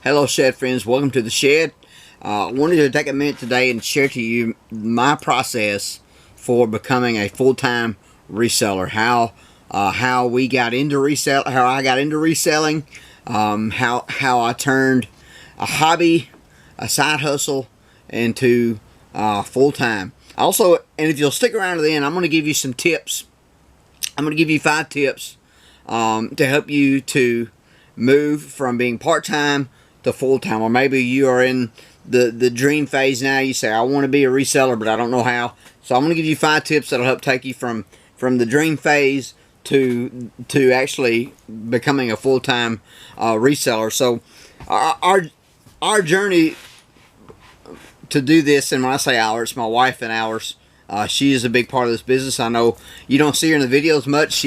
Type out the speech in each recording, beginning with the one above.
Hello shed friends, welcome to the shed. I wanted to take a minute today and share to you my process for becoming a full-time reseller. How we got into how I got into reselling, how I turned a hobby, a side hustle into full-time. Also, and if you'll stick around to the end, I'm going to give you some tips. I'm going to give you 5 tips to help you to move from being part-time to full-time. Or maybe you are in the dream phase now. You say, I want to be a reseller, but I don't know how. So I'm going to give you 5 tips that'll help take you from the dream phase to actually becoming a full-time reseller. So our journey to do this, and when I say ours, my wife and ours, she is a big part of this business. I know you don't see her in the videos much,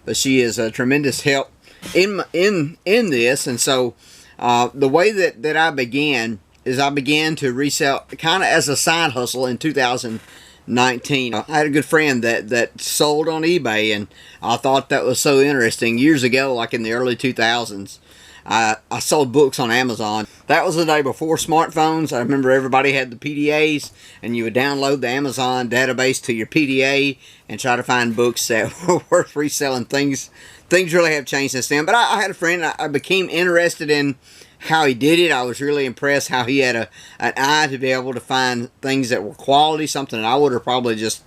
but she is a tremendous help in this. And so the way that I began is I began to resell kind of as a side hustle in 2019. I had a good friend that sold on eBay, and I thought that was so interesting. Years ago, like in the early 2000s, I sold books on Amazon. That was the day before smartphones. I remember everybody had the PDAs, and you would download the Amazon database to your PDA and try to find books that were worth reselling. Things really have changed since then. But I had a friend. I became interested in how he did it. I was really impressed how he had an eye to be able to find things that were quality, something that I would have probably just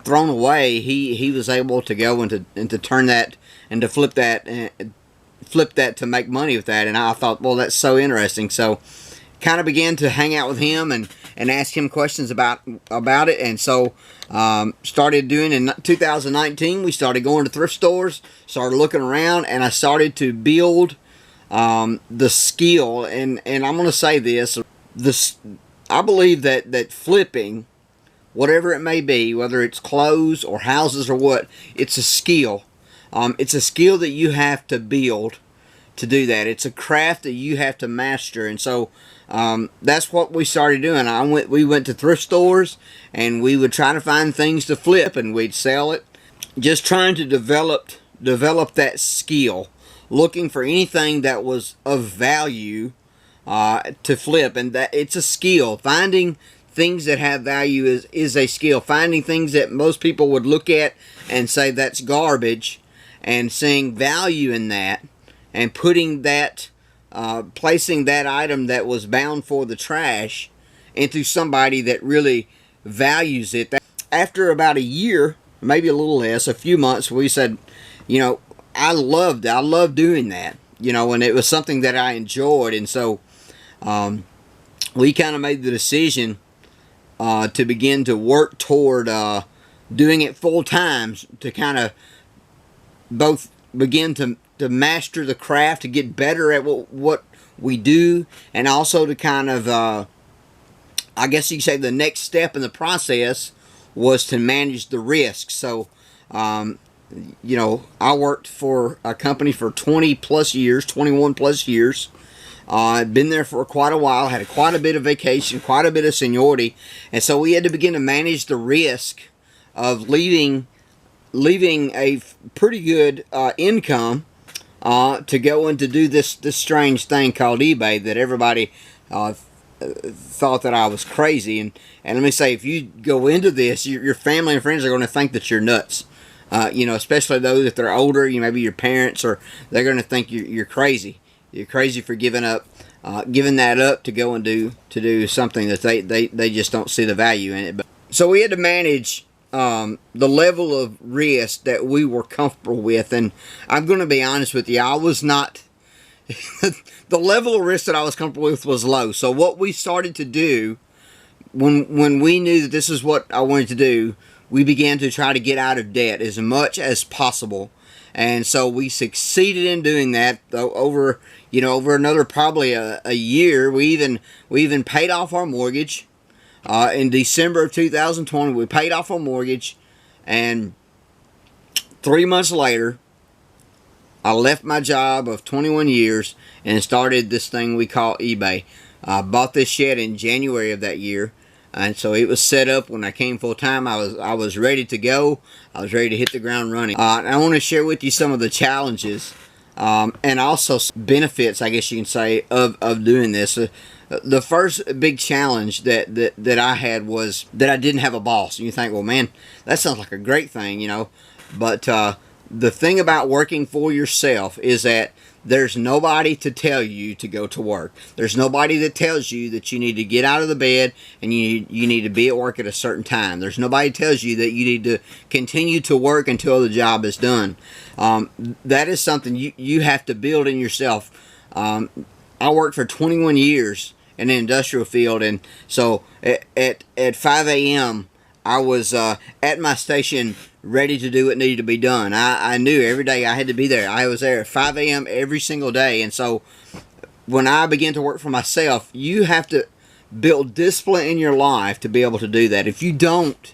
thrown away. He was able to go and to turn that and to flip that to make money with that. And I thought, well, that's so interesting. So kind of began to hang out with him and ask him questions about it. And so started doing, in 2019, we started going to thrift stores, started looking around, and I started to build the skill. And I'm going to say this, I believe that flipping, whatever it may be, whether it's clothes or houses or what, it's a skill. It's a skill that you have to build to do that. It's a craft that you have to master. And so that's what we started doing. We went to thrift stores, and we would try to find things to flip, and we'd sell it. Just trying to develop that skill, looking for anything that was of value to flip. And that it's a skill. Finding things that have value is a skill. Finding things that most people would look at and say that's garbage, and seeing value in that, and putting that, placing that item that was bound for the trash into somebody that really values it. After about a year, maybe a little less, a few months, we said, you know, I loved doing that, you know, and it was something that I enjoyed. And so we kind of made the decision to begin to work toward doing it full time, to kind of both begin to master the craft, to get better at what we do, and also to kind of, I guess you could say the next step in the process was to manage the risks. So, you know, I worked for a company for 20 plus years, 21 plus years. I'd been there for quite a while, had quite a bit of vacation, quite a bit of seniority, and so we had to begin to manage the risk of leaving a pretty good income to go and to do this strange thing called eBay that everybody thought that I was crazy. And let me say, if you go into this, your family and friends are going to think that you're nuts. You know, especially those if they're older, maybe your parents, or they're going to think you're crazy. You're crazy for giving that up to go and do something that they just don't see the value in it. But so we had to manage the level of risk that we were comfortable with. And I'm going to be honest with you, I was not, the level of risk that I was comfortable with was low. So what we started to do, when we knew that this is what I wanted to do, we began to try to get out of debt as much as possible. And so we succeeded in doing that over another probably a year. We even paid off our mortgage. In December of 2020, we paid off our mortgage, and 3 months later, I left my job of 21 years and started this thing we call eBay. I bought this shed in January of that year, and so it was set up when I came full time. I was ready to go. I was ready to hit the ground running. And I want to share with you some of the challenges and also benefits, I guess you can say, of doing this. The first big challenge that I had was that I didn't have a boss. And you think, well, man, that sounds like a great thing, you know. But the thing about working for yourself is that there's nobody to tell you to go to work. There's nobody that tells you that you need to get out of the bed and you need to be at work at a certain time. There's nobody that tells you that you need to continue to work until the job is done. That is something you have to build in yourself. I worked for 21 years in the industrial field, and so at 5 a.m. I was at my station ready to do what needed to be done. I knew every day I had to be there. I was there at 5 a.m. every single day. And so when I began to work for myself, you have to build discipline in your life to be able to do that. If you don't,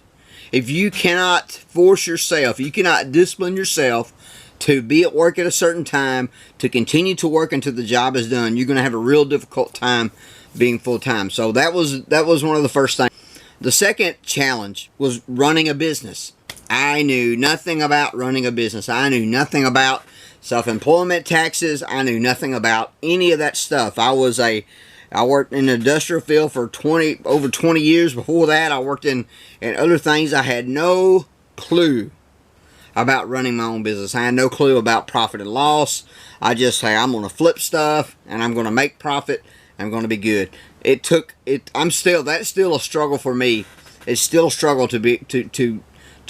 if you cannot force yourself, you cannot discipline yourself to be at work at a certain time, to continue to work until the job is done, you're going to have a real difficult time being full-time. So that was one of the first things. The second challenge was running a business. I knew nothing about running a business. I knew nothing about self-employment taxes. I knew nothing about any of that stuff. I worked in the industrial field for over 20 years. Before that, I worked in other things. I had no clue about running my own business. I had no clue about profit and loss. I just say, I'm going to flip stuff and I'm going to make profit. I'm going to be good. That's still a struggle for me. It's still a struggle to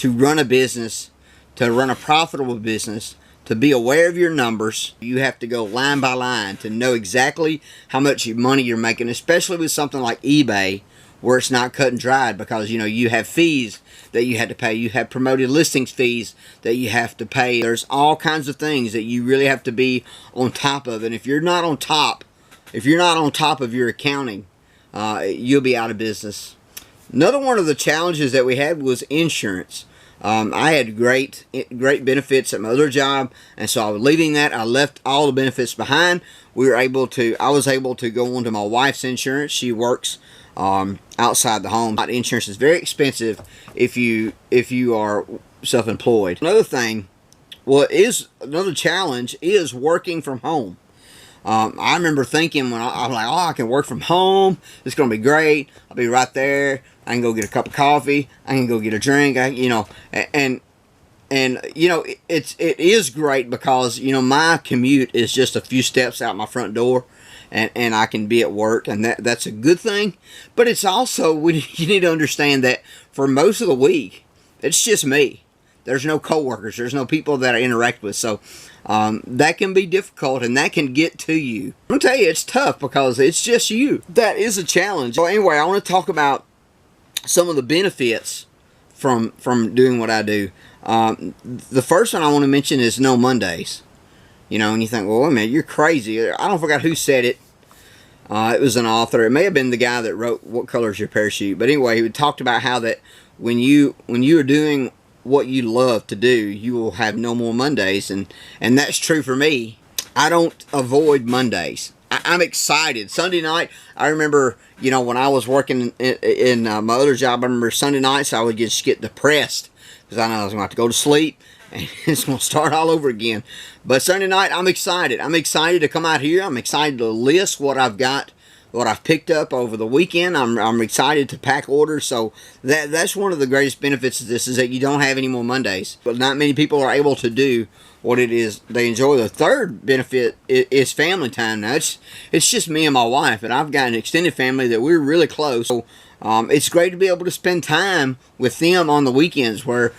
run a business, to run a profitable business, to be aware of your numbers. You have to go line by line to know exactly how much money you're making, especially with something like eBay, where it's not cut and dried, because you have fees that you had to pay. You have promoted listings fees that you have to pay. There's all kinds of things that you really have to be on top of, and if you're not on top of your accounting, you'll be out of business. Another one of the challenges that we had was insurance. I had great benefits at my other job, and so I was leaving that. I left all the benefits behind. I was able to go on to my wife's insurance. She works outside the home. Insurance is very expensive if you are self-employed. Another challenge is working from home. I remember thinking when I was like, I can work from home. It's going to be great. I'll be right there. I can go get a cup of coffee. I can go get a drink. It is great because, my commute is just a few steps out my front door, and I can be at work, and that's a good thing. But it's also, you need to understand that for most of the week, it's just me. There's no coworkers. There's no people that I interact with. So that can be difficult, and that can get to you. I'm going to tell you, it's tough because it's just you. That is a challenge. So anyway, I want to talk about some of the benefits from doing what I do. The first one I want to mention is no Mondays. And you think, well, wait a minute, you're crazy. I don't forget who said it. It was an author. It may have been the guy that wrote What Color Is Your Parachute. But anyway, he talked about how that when you are doing what you love to do, you will have no more Mondays, and that's true for me. I don't avoid Mondays. I'm excited. Sunday night, I remember, when I was working in my other job, I remember Sunday nights I would just get depressed because I know I was going to have to go to sleep and it's going to start all over again. But Sunday night, I'm excited. I'm excited to come out here. I'm excited to list what I've got, what I've picked up over the weekend. I'm excited to pack orders. So that's one of the greatest benefits of this, is that you don't have any more Mondays. But not many people are able to do what it is they enjoy. The third benefit is family time. Now it's just me and my wife, and I've got an extended family that we're really close. So it's great to be able to spend time with them on the weekends, where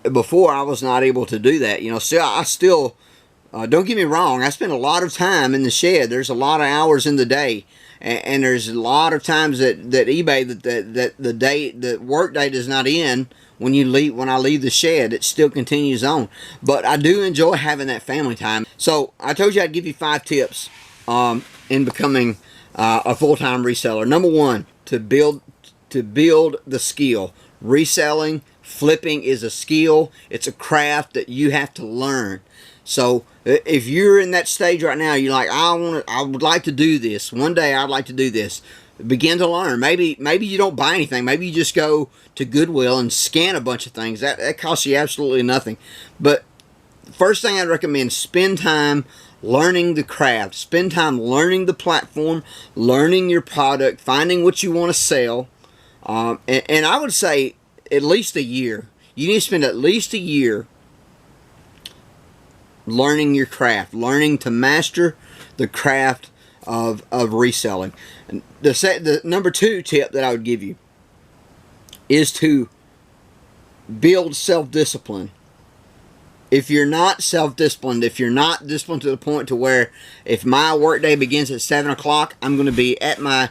before I was not able to do that. I still don't get me wrong, I spend a lot of time in the shed. There's a lot of hours in the day. And there's a lot of times that eBay, that the work day does not end when I leave the shed. It still continues on. But I do enjoy having that family time. So I told you I'd give you 5 tips in becoming a full-time reseller. Number 1, to build the skill. Reselling, flipping is a skill. It's a craft that you have to learn. So if you're in that stage right now, you're like, I would like to do this. One day I'd like to do this. Begin to learn. Maybe you don't buy anything. Maybe you just go to Goodwill and scan a bunch of things. That costs you absolutely nothing. But first thing I'd recommend, spend time learning the craft. Spend time learning the platform, learning your product, finding what you want to sell. And I would say at least a year. You need to spend at least a year learning your craft, learning to master the craft of reselling. And the number 2 tip that I would give you is to build self-discipline. If you're not self-disciplined, if you're not disciplined to the point to where if my workday begins at 7 o'clock, I'm going to be at my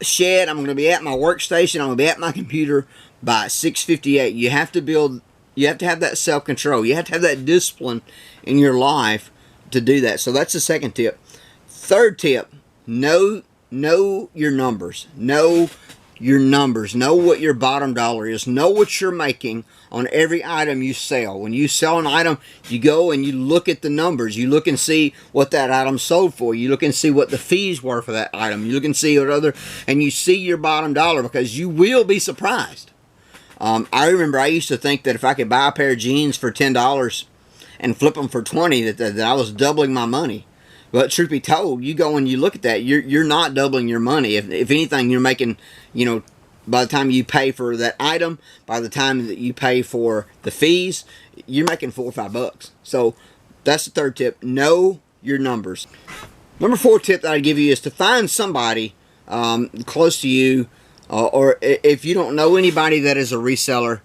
shed, I'm going to be at my workstation, I'm going to be at my computer by 6:58. You have to have that self-control. You have to have that discipline in your life to do that. So that's the second tip. Third tip, know your numbers. Know your numbers. Know what your bottom dollar is. Know what you're making on every item you sell. When you sell an item, you go and you look at the numbers. You look and see what that item sold for. You look and see what the fees were for that item. You look and see and you see your bottom dollar, because you will be surprised. I remember I used to think that if I could buy a pair of jeans for $10 and flip them for $20, that I was doubling my money. But truth be told, you go and you look at that, you're not doubling your money. If anything, you're making, by the time you pay for that item, by the time that you pay for the fees, you're making $4 or $5. So that's the third tip. Know your numbers. Number 4 tip that I'd give you is to find somebody close to you, or if you don't know anybody that is a reseller,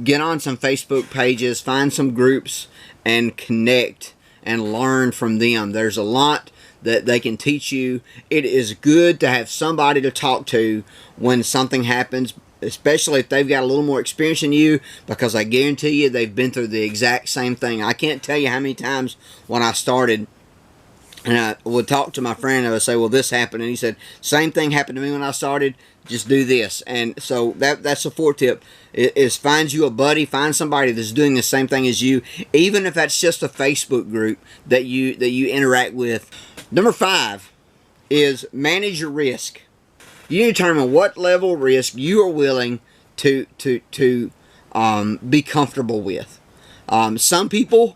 get on some Facebook pages, find some groups, and connect and learn from them. There's a lot that they can teach you. It is good to have somebody to talk to when something happens, especially if they've got a little more experience than you, because I guarantee you they've been through the exact same thing. I can't tell you how many times when I started, and I would talk to my friend, I would say, well, this happened, and he said, same thing happened to me when I started, just do this. And so that's the 4th tip, is find you a buddy, find somebody that's doing the same thing as you, even if that's just a Facebook group that you interact with. Number 5 is manage your risk. You determine what level of risk you are willing to be comfortable with. Some people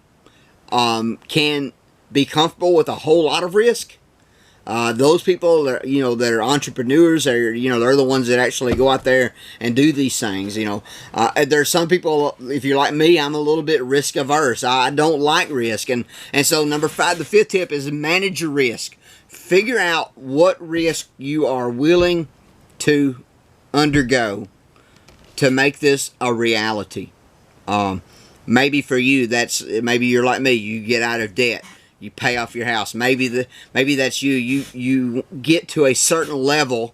can be comfortable with a whole lot of risk. Those people that that are entrepreneurs, they're the ones that actually go out there and do these things. There's some people, if you're like me, I'm a little bit risk averse. I don't like risk, and so number 5, the 5th tip is manage your risk. Figure out what risk you are willing to undergo to make this a reality. Maybe for you, maybe you're like me. You get out of debt. You pay off your house. Maybe that's you. You get to a certain level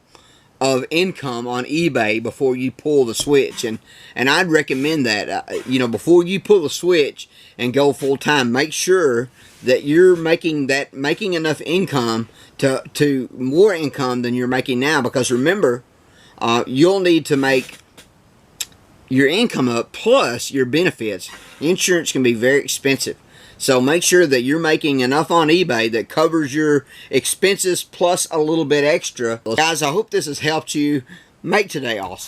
of income on eBay before you pull the switch, and I'd recommend that before you pull the switch and go full time, make sure that you're making enough income to more income than you're making now, because remember, you'll need to make your income up plus your benefits. Insurance can be very expensive. So make sure that you're making enough on eBay that covers your expenses plus a little bit extra. Guys, I hope this has helped you make today awesome.